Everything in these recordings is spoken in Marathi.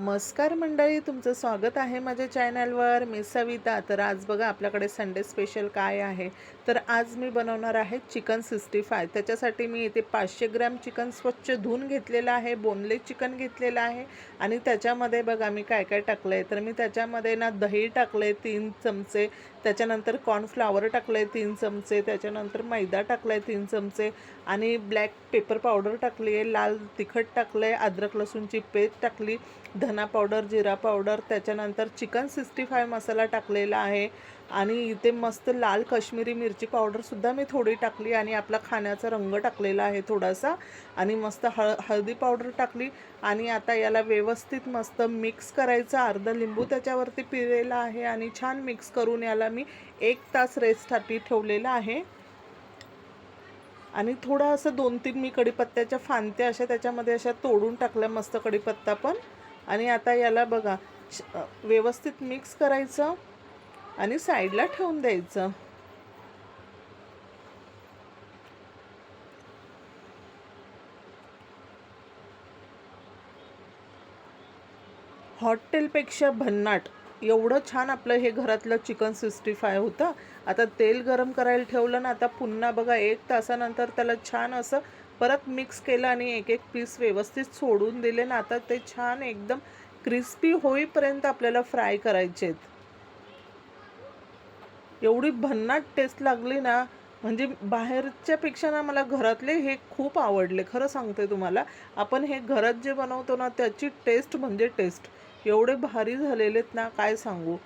नमस्कार मंडळी, तुमचं स्वागत आहे माझ्या चॅनलवर. मी सविता. तर आज बघा आपल्याकडे संडे स्पेशल काय आहे. तर आज मी बनवणार आहे चिकन 65. त्याच्यासाठी मी इथे 500 ग्रॅम चिकन स्वच्छ धुवून घेतलेलं आहे, बोनलेस चिकन घेतलेलं आहे. आणि त्याच्यामध्ये बघा मी काय काय टाकलं आहे. तर मी त्याच्यामध्ये ना दही टाकलं आहे 3 चमचे, त्याच्यानंतर कॉर्नफ्लॉवर टाकलं आहे 3 चमचे, त्याच्यानंतर मैदा टाकला आहे 3 चमचे आणि ब्लॅक पेपर पावडर टाकली आहे, लाल तिखट टाकलं आहे, अद्रक लसूणची पेस्ट टाकली, धना पावडर, जिरा पावडर, त्याच्यानंतर चिकन 65 मसाला टाकलेला आहे आणि इथे मस्त लाल काश्मीरी मिरची पावडरसुद्धा मी थोडी टाकली आणि आपला खाण्याचा रंग टाकलेला आहे थोडासा आणि मस्त हळदी पावडर टाकली. आणि आता याला व्यवस्थित मस्त मिक्स करायचं. अर्धा लिंबू त्याच्यावरती पिळलेला आहे आणि छान मिक्स करून याला मी 1 तास रेस्टसाठी ठेवलेला आहे. आणि थोडा असं 2-3 मी कढीपत्त्याच्या फांत्या अशा त्याच्यामध्ये अशा तोडून टाकल्या, मस्त कढीपत्ता पण. आणि आता याला बघा व्यवस्थित मिक्स करायचं आणि साईडला ठेवून द्यायचं. हॉटेलपेक्षा भन्नाट एवढं छान आपलं हे घरातलं चिकन 65 होतं. आता तेल गरम करायला ठेवलं ना, आता पुन्हा बघा 1 तासानंतर त्याला छान असं परत मिक्स केलं आणि एक एक पीस व्यवस्थित सोडून दिले ना. आता ते छान एकदम क्रिस्पी होईपर्यंत आपल्याला फ्राय करायचे आहेत. एवढी भन्नाट टेस्ट लागली ना, म्हणजे बाहेरच्यापेक्षा ना मला घरातले हे खूप आवडले. खरं सांगते तुम्हाला, आपण हे घरात जे बनवतो ना त्याची टेस्ट म्हणजे टेस्ट एवढे भारी झालेलेत ना, काय सांगू.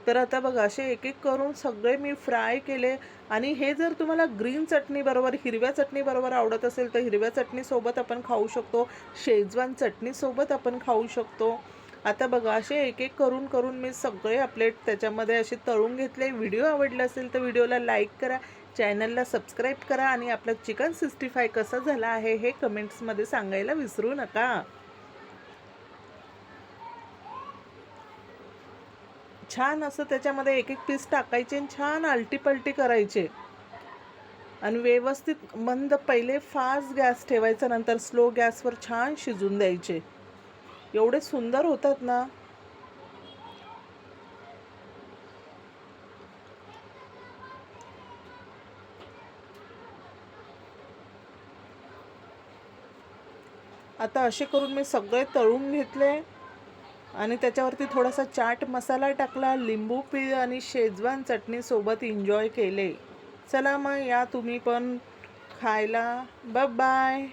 तर आता बघा असे एक एक करून सगळे मी फ्राय केले. आणि हे जर तुम्हाला ग्रीन चटणीबरोबर, हिरव्या चटणीबरोबर आवडत असेल तर हिरव्या चटणीसोबत आपण खाऊ शकतो, शेजवान चटणीसोबत आपण खाऊ शकतो. आता बघा असे एक एक करून करून मी सगळे आपले त्याच्यामध्ये असे तळून घेतले. व्हिडिओ आवडला असेल तर व्हिडिओला लाईक करा, चॅनलला सबस्क्राईब करा आणि आपला चिकन 65 कसा झाला आहे हे कमेंट्समध्ये सांगायला विसरू नका. छान असं त्याच्यामध्ये एक एक पीस टाकायचे आणि छान आलटीपलटी करायचे आणि व्यवस्थित मंद, पहिले फास्ट गॅस ठेवायचा, नंतर स्लो गॅसवर छान शिजून द्यायचे. एवढे सुंदर होतात ना. आता असे करून मी सगळे तळून घेतले आणि त्याच्यावरती थोडासा चाट मसाला टाकला, लिंबू पिळ आणि शेजवान चटणीसोबत एन्जॉय केले. चला मग या तुम्ही पण खायला. Bye bye.